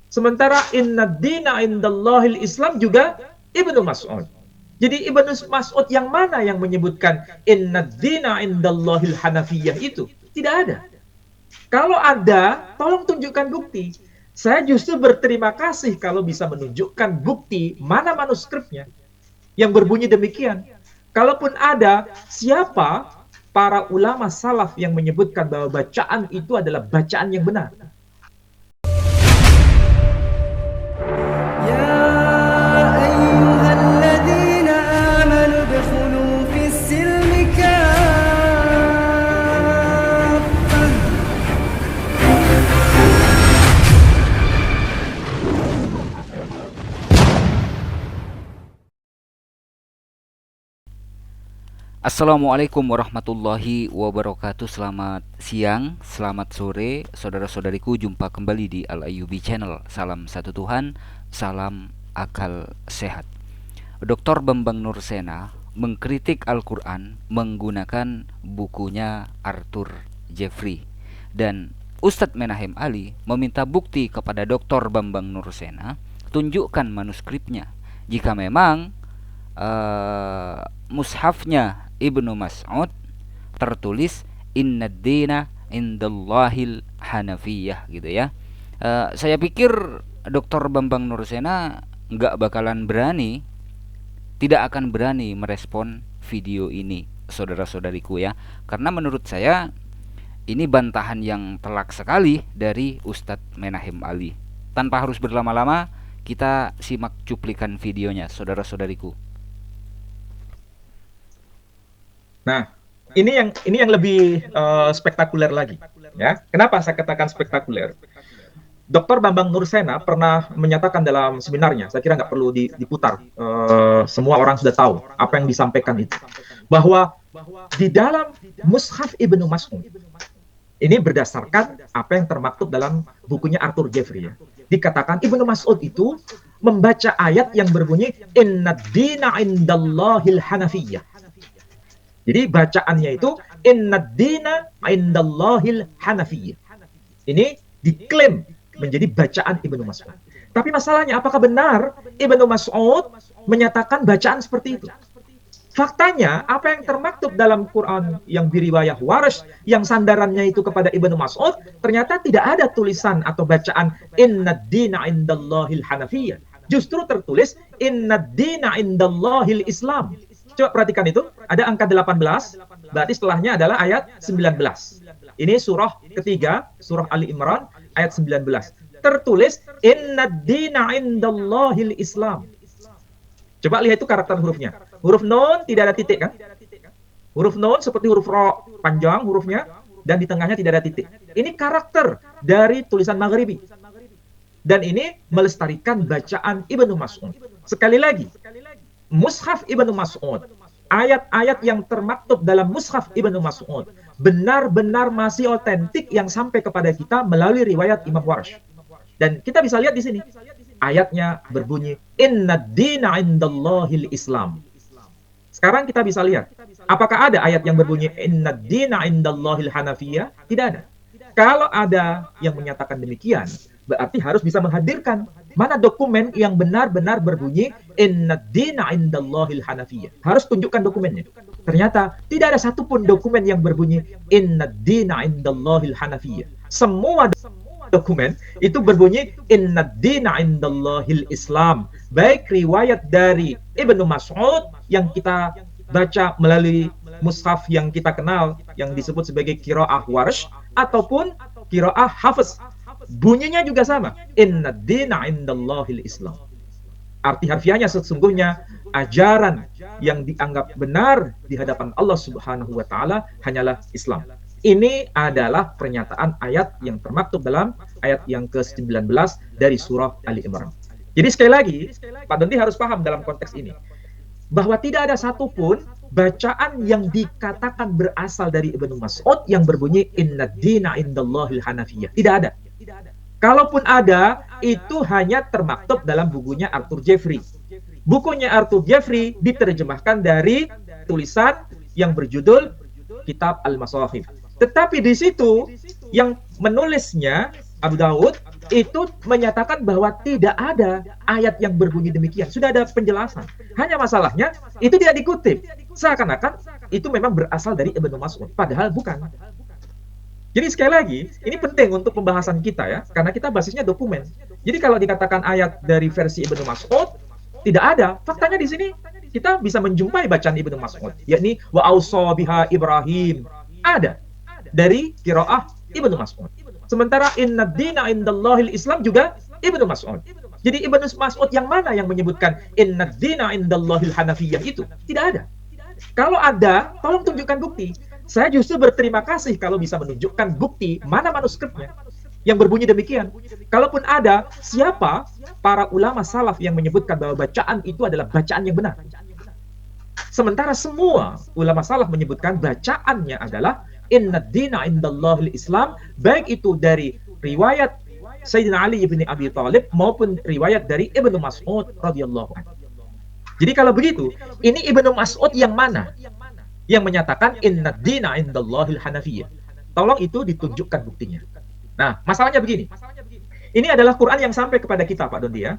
Sementara inna dina indallahil Islam juga Ibnu Mas'ud. Jadi Ibnu Mas'ud yang mana yang menyebutkan inna dina indallahil Hanafiyah itu? Tidak ada. Kalau ada, tolong tunjukkan bukti. Saya justru berterima kasih kalau bisa menunjukkan bukti mana manuskripnya yang berbunyi demikian. Kalaupun ada, siapa para ulama salaf yang menyebutkan bahwa bacaan itu adalah bacaan yang benar? Assalamualaikum warahmatullahi wabarakatuh. Selamat siang, selamat sore, saudara-saudariku. Jumpa kembali di Al-Ayyubi Channel. Salam satu Tuhan, salam akal sehat. Dr. Bambang Nursena mengkritik Al-Quran menggunakan bukunya Arthur Jeffrey. Dan Ustadz Menahem Ali meminta bukti kepada Dr. Bambang Nursena, tunjukkan manuskripnya. Jika memang mushafnya Ibnu Mas'ud tertulis inna dina indallahil hanafiyah gitu ya. Saya pikir Dr. Bambang Nursena nggak bakalan berani, tidak akan berani merespon video ini, saudara-saudariku ya. Karena menurut saya ini bantahan yang telak sekali dari Ustadz Menahem Ali. Tanpa harus berlama-lama, kita simak cuplikan videonya, saudara-saudariku. Nah, ini yang lebih spektakuler lagi, ya. Kenapa saya katakan spektakuler? Dr. Bambang Nursena pernah menyatakan dalam seminarnya, saya kira nggak perlu diputar, semua orang sudah tahu apa yang disampaikan itu, bahwa di dalam Mushaf Ibnu Mas'ud, ini berdasarkan apa yang termaktub dalam bukunya Arthur Jeffrey ya. Dikatakan Ibnu Mas'ud itu membaca ayat yang berbunyi inna dina indallahil hanafiyah. Jadi bacaannya itu inna dina indallahil hanafiyah. Ini diklaim menjadi bacaan Ibnu Mas'ud. Tapi masalahnya apakah benar Ibnu Mas'ud menyatakan bacaan seperti itu? Faktanya apa yang termaktub dalam Quran yang diriwayah Warsh yang sandarannya itu kepada Ibnu Mas'ud, ternyata tidak ada tulisan atau bacaan inna dina indallahil hanafiyah. Justru tertulis inna dina indallahil Islam. Coba perhatikan itu, ada angka 18, berarti setelahnya adalah ayat 19. Ini surah ketiga, surah Ali Imran, ayat 19. Tertulis, inna dina indallahil Islam. Coba lihat itu karakter hurufnya. Huruf nun tidak ada titik kan? Huruf nun seperti huruf ro, panjang hurufnya, dan di tengahnya tidak ada titik. Ini karakter dari tulisan Maghribi. Dan ini melestarikan bacaan Ibnu Mas'ud. Sekali lagi, Mushaf Ibnu Mas'ud, ayat-ayat yang termaktub dalam Mushaf Ibnu Mas'ud benar-benar masih otentik yang sampai kepada kita melalui riwayat Imam Warsh. Dan kita bisa lihat di sini, ayatnya berbunyi inna dina indallahil Islam. Sekarang kita bisa lihat, apakah ada ayat yang berbunyi inna dina indallahil hanafiyah? Tidak ada. Kalau ada yang menyatakan demikian, berarti harus bisa menghadirkan mana dokumen yang benar-benar berbunyi inna dina indallahil hanafiyah. Harus tunjukkan dokumennya. Ternyata tidak ada satupun dokumen yang berbunyi inna dina indallahil hanafiyah. Semua dokumen itu berbunyi inna dina indallahil Islam. Baik riwayat dari Ibnu Mas'ud yang kita baca melalui mushaf yang kita kenal yang disebut sebagai qiraah Warsh ataupun qiraah Hafiz. Bunyinya juga sama. Inna dina indallahil Islam. Arti harfiahnya sesungguhnya ajaran yang dianggap benar di hadapan Allah Subhanahu wa taala hanyalah Islam. Ini adalah pernyataan ayat yang termaktub dalam ayat yang ke-19 dari surah Ali Imran. Jadi sekali lagi, Pak Dondi harus paham dalam konteks ini bahwa tidak ada satupun bacaan yang dikatakan berasal dari Ibnu Mas'ud yang berbunyi inna dina indallahil hanafiyah. Tidak ada. Kalaupun ada, itu hanya termaktub dalam bukunya Arthur Jeffrey. Bukunya Arthur Jeffrey diterjemahkan dari tulisan yang berjudul Kitab Al-Masahif. Tetapi di situ yang menulisnya Abu Daud itu menyatakan bahwa tidak ada ayat yang berbunyi demikian. Sudah ada penjelasan. Hanya masalahnya itu tidak dikutip. Seakan-akan itu memang berasal dari Ibnu Mas'ud. Padahal bukan. Jadi sekali lagi, ini penting untuk pembahasan kita ya, karena kita basisnya dokumen. Jadi kalau dikatakan ayat dari versi Ibnu Mas'ud, tidak ada. Faktanya di sini kita bisa menjumpai bacaan Ibnu Mas'ud, yakni wa ausa biha Ibrahim. Ada dari qiraah Ibnu Mas'ud. Sementara inna dina indallahil Islam juga Ibnu Mas'ud. Jadi Ibnu Mas'ud yang mana yang menyebutkan inna dina indallahil Hanafiyah itu? Tidak ada. Kalau ada, tolong tunjukkan bukti. Saya justru berterima kasih kalau bisa menunjukkan bukti mana manuskripnya yang berbunyi demikian. Kalaupun ada, siapa para ulama salaf yang menyebutkan bahwa bacaan itu adalah bacaan yang benar? Sementara semua ulama salaf menyebutkan bacaannya adalah inna dina indallahil Islam, baik itu dari riwayat Sayyidina Ali bin Abi Thalib maupun riwayat dari Ibnu Mas'ud radhiyallahu anhu. Jadi kalau begitu, ini Ibnu Mas'ud yang mana? Yang menyatakan inna dina indallahil Hanafiyah. Tolong itu ditunjukkan buktinya. Nah, masalahnya begini. Ini adalah Quran yang sampai kepada kita, Pak Dondi ya.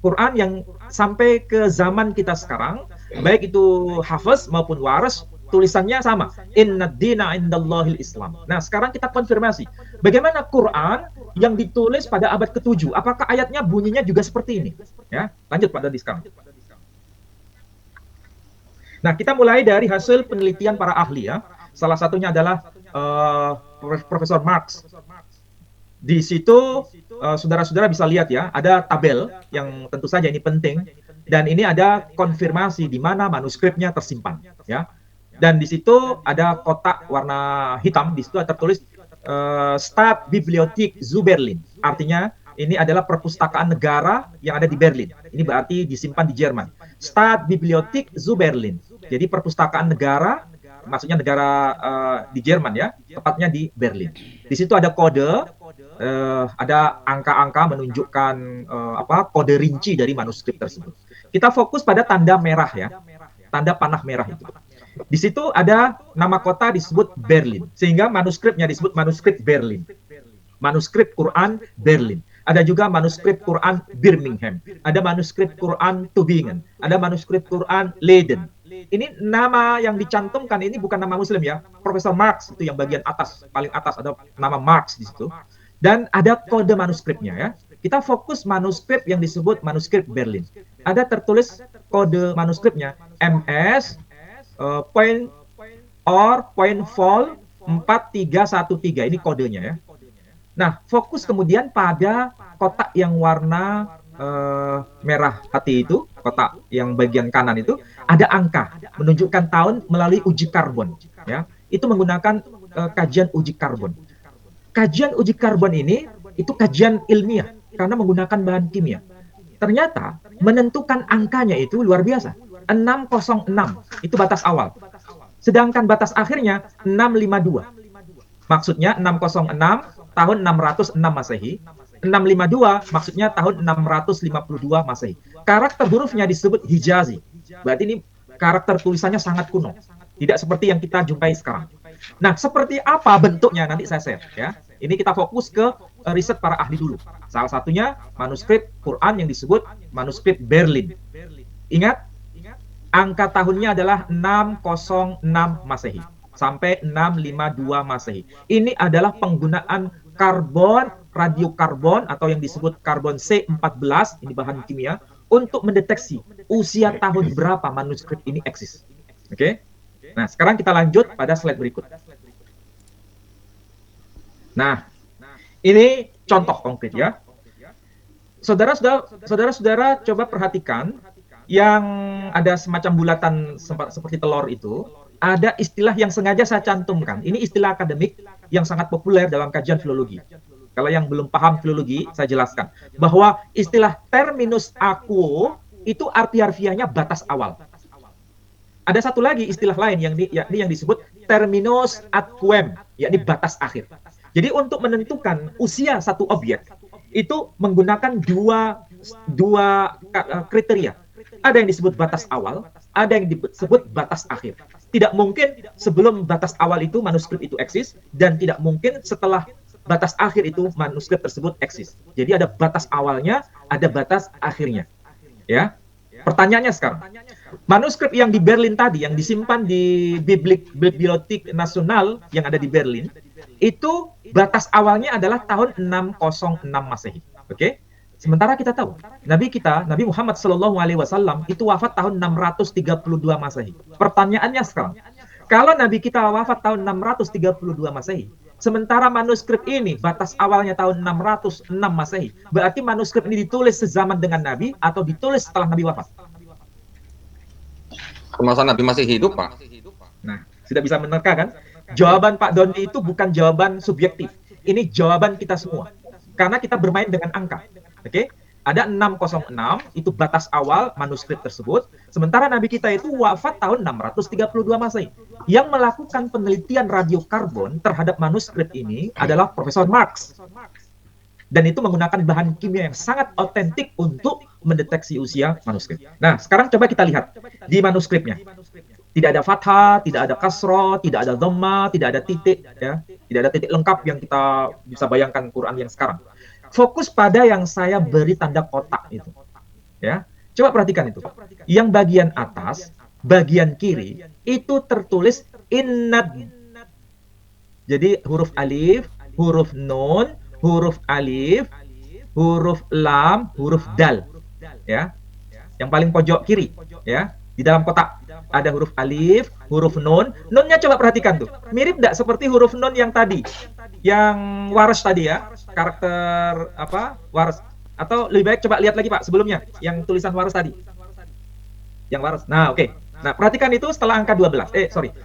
Quran yang sampai ke zaman kita sekarang, baik itu Hafiz maupun Waras, tulisannya sama. Inna dina indallahil Islam. Nah, sekarang kita konfirmasi. Bagaimana Quran yang ditulis pada abad ke-7? Apakah ayatnya bunyinya juga seperti ini? Ya, lanjut Pak Dondi sekarang. Nah, kita mulai dari hasil penelitian para ahli ya. Salah satunya adalah Profesor Marx. Di situ saudara-saudara bisa lihat ya, ada tabel yang tentu saja ini penting, dan ini ada konfirmasi di mana manuskripnya tersimpan ya. Dan di situ ada kotak warna hitam, di situ ada tertulis Staatsbibliothek zu Berlin. Artinya ini adalah perpustakaan negara yang ada di Berlin. Ini berarti disimpan di Jerman. Staatsbibliothek zu Berlin. Jadi perpustakaan negara, maksudnya negara di Jerman ya, tepatnya di Berlin. Di situ ada kode, ada angka-angka menunjukkan kode rinci dari manuskrip tersebut. Kita fokus pada tanda merah ya, tanda panah merah itu. Di situ ada nama kota disebut Berlin, sehingga manuskripnya disebut manuskrip Berlin. Manuskrip Quran Berlin. Ada juga manuskrip Quran Birmingham. Ada manuskrip Quran Tübingen. Ada manuskrip Quran Leiden. Ini nama yang dicantumkan ini bukan nama Muslim ya. Profesor Marx itu yang bagian atas, paling atas ada nama Marx di situ. Dan ada kode manuskripnya ya. Kita fokus manuskrip yang disebut manuskrip Berlin. Ada tertulis kode manuskripnya MS point or point vol 4313. Ini kodenya ya. Nah, fokus kemudian pada kotak yang warna merah hati itu, kotak yang bagian kanan itu, ada angka menunjukkan tahun melalui uji karbon. Ya, itu menggunakan kajian uji karbon. Kajian uji karbon ini itu kajian ilmiah karena menggunakan bahan kimia. Ternyata menentukan angkanya itu luar biasa. 606 itu batas awal. Sedangkan batas akhirnya 652. Maksudnya 606 tahun 606 Masehi, 652 maksudnya tahun 652 Masehi. Karakter hurufnya disebut Hijazi. Berarti ini karakter tulisannya sangat kuno. Tidak seperti yang kita jumpai sekarang. Nah, seperti apa bentuknya nanti saya share ya. Ini kita fokus ke riset para ahli dulu. Salah satunya manuskrip Quran yang disebut manuskrip Berlin. Ingat, angka tahunnya adalah 606 Masehi sampai 652 Masehi. Ini adalah penggunaan karbon, radiokarbon atau yang disebut karbon C14, ini bahan kimia, untuk mendeteksi usia tahun berapa manuskrip ini eksis. Oke? Nah, sekarang kita lanjut pada slide berikut. Nah, ini contoh konkret ya. Saudara-saudara coba perhatikan yang ada semacam bulatan seperti telur itu, ada istilah yang sengaja saya cantumkan. Ini istilah akademik yang sangat populer dalam kajian filologi. Kalau yang belum paham filologi, saya jelaskan bahwa istilah terminus aquo itu arti harfiahnya batas awal. Ada satu lagi istilah lain yakni yang disebut terminus aquem, yakni batas akhir. Jadi untuk menentukan usia satu objek itu menggunakan dua kriteria. Ada yang disebut batas awal, ada yang disebut batas akhir. Tidak mungkin sebelum batas awal itu manuskrip itu eksis, dan tidak mungkin setelah batas akhir itu manuskrip tersebut eksis. Jadi ada batas awalnya, ada batas akhirnya. Ya. Pertanyaannya sekarang, manuskrip yang di Berlin tadi, yang disimpan di Bibliothek Nasional yang ada di Berlin, itu batas awalnya adalah tahun 606 Masehi. Oke? Sementara kita tahu, Nabi Muhammad SAW itu wafat tahun 632 Masehi. Pertanyaannya sekarang, kalau Nabi kita wafat tahun 632 Masehi, sementara manuskrip ini batas awalnya tahun 606 Masehi, berarti manuskrip ini ditulis sezaman dengan Nabi atau ditulis setelah Nabi wafat? Semasa Nabi masih hidup, Pak. Nah, sudah bisa menerka kan? Jawaban Pak Doni itu bukan jawaban subjektif. Ini jawaban kita semua. Karena kita bermain dengan angka. Oke? Ada 606, itu batas awal manuskrip tersebut. Sementara Nabi kita itu wafat tahun 632 Masehi. Yang melakukan penelitian radiokarbon terhadap manuskrip ini adalah Profesor Marx. Dan itu menggunakan bahan kimia yang sangat otentik untuk mendeteksi usia manuskrip. Nah, sekarang coba kita lihat di manuskripnya. Tidak ada fathah, tidak ada kasroh, tidak ada dhamma, tidak ada titik, ya. Tidak ada titik lengkap yang kita bisa bayangkan Quran yang sekarang. Fokus pada yang saya beri tanda kotak itu. Ya. Coba perhatikan itu. Yang bagian atas, bagian kiri itu tertulis innad. Jadi huruf alif, huruf nun, huruf alif, huruf lam, huruf dal. Ya. Yang paling pojok kiri, ya. Di dalam kotak ada huruf alif, huruf nun. Nunnya coba perhatikan tuh. Mirip enggak seperti huruf nun yang tadi? Yang waras tadi ya. Karakter apa? Waras. Atau lebih baik coba lihat lagi Pak sebelumnya yang tulisan waras tadi. Yang waras. Nah, oke. Nah, perhatikan itu setelah angka 12.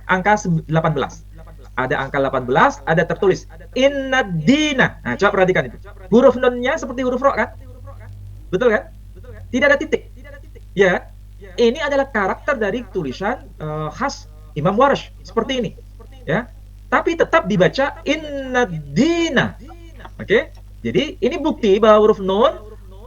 Angka 18. Ada angka 18, ada tertulis innad-dina. Nah, coba perhatikan itu. Huruf nunnya seperti huruf ro kan? Betul kan? Tidak ada titik. Ya. Ini adalah karakter dari tulisan khas Imam Warsh seperti ini, ya. Tapi tetap dibaca innad-dina. Oke? Jadi ini bukti bahwa huruf nun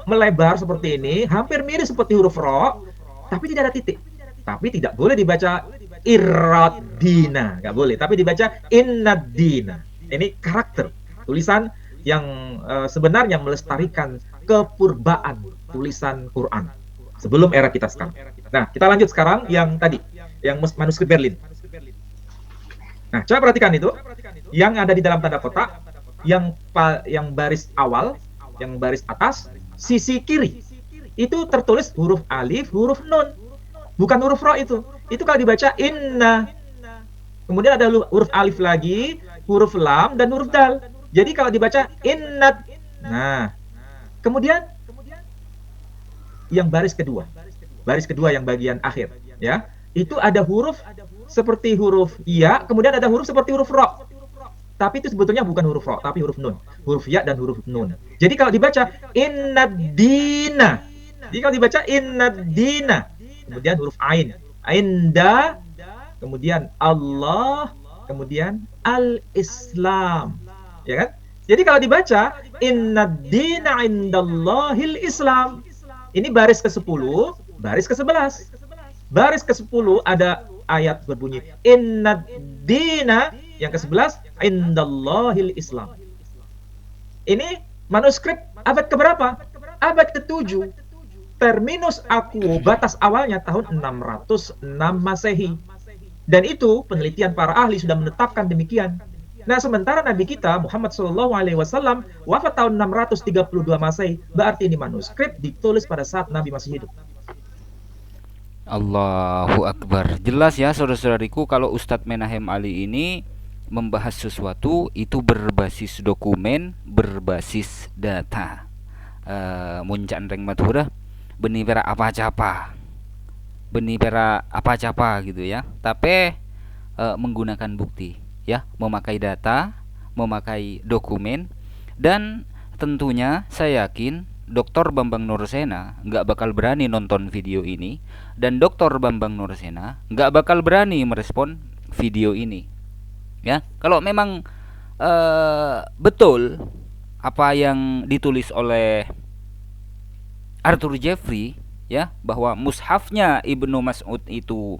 melebar seperti ini, hampir mirip seperti huruf ro, tapi tidak ada titik. Tapi tidak boleh dibaca irad-dina, nggak boleh. Tapi dibaca innad-dina. Ini karakter tulisan yang sebenarnya melestarikan kepurbaan tulisan Quran sebelum era kita sekarang. Nah, kita lanjut sekarang yang tadi, yang manuskrip Berlin. Nah, coba perhatikan itu, yang ada di dalam tanda kotak, yang baris awal, yang baris atas, sisi kiri, itu tertulis huruf alif, huruf nun, bukan huruf ro itu. Itu kalau dibaca inna. Kemudian ada huruf alif lagi, huruf lam, dan huruf dal. Jadi kalau dibaca innad. Nah, kemudian yang baris kedua yang bagian akhir, ya, itu ada huruf seperti huruf ya, kemudian ada huruf seperti huruf ro, tapi itu sebetulnya bukan huruf ro, tapi huruf nun, huruf ya dan huruf nun. Jadi kalau dibaca innad-dina, kemudian huruf ain, ainda, kemudian Allah, kemudian al-Islam, ya kan? Jadi kalau dibaca innad-dina indallahil Islam, ini baris ke-10, baris ke-11. Baris ke-10 ada ayat berbunyi innad-dina, yang ke-11 indallahil Islam. Ini manuskrip abad keberapa? Abad ke-7. Terminus aquo, batas awalnya tahun 606 Masehi. Dan itu penelitian para ahli sudah menetapkan demikian. Nah, sementara Nabi kita Muhammad SAW wafat tahun 632 Masehi, berarti ini manuskrip ditulis pada saat Nabi masih hidup. Allahu Akbar. Jelas ya saudara-saudariku, kalau Ustadz Menahem Ali ini membahas sesuatu itu berbasis dokumen, berbasis data. Muncan reng matura benih pera apa capa gitu ya. Tapi menggunakan bukti. Ya, memakai data, memakai dokumen, dan tentunya saya yakin Dr. Bambang Nursena nggak bakal berani nonton video ini, dan Dr. Bambang Nursena nggak bakal berani merespon video ini. Ya, kalau memang betul apa yang ditulis oleh Arthur Jeffrey, ya, bahwa mushafnya Ibnu Mas'ud itu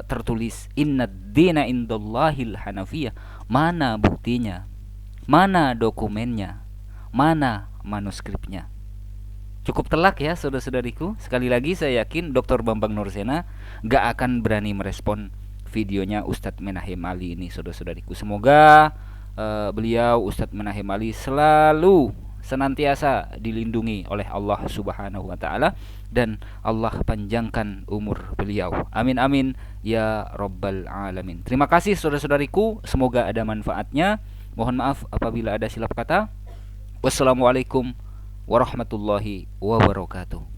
tertulis innad dina indallahil hanafiyah, mana buktinya? Mana dokumennya? Mana manuskripnya? Cukup telak ya saudara-saudariku. Sekali lagi saya yakin Dr. Bambang Nursena gak akan berani merespon videonya Ustadz Menahem Ali ini saudara-saudariku. Semoga beliau Ustadz Menahem Ali selalu senantiasa dilindungi oleh Allah Subhanahu wa taala dan Allah panjangkan umur beliau. Amin amin ya rabbal alamin. Terima kasih saudara-saudariku, semoga ada manfaatnya. Mohon maaf apabila ada silap kata. Wassalamualaikum warahmatullahi wabarakatuh.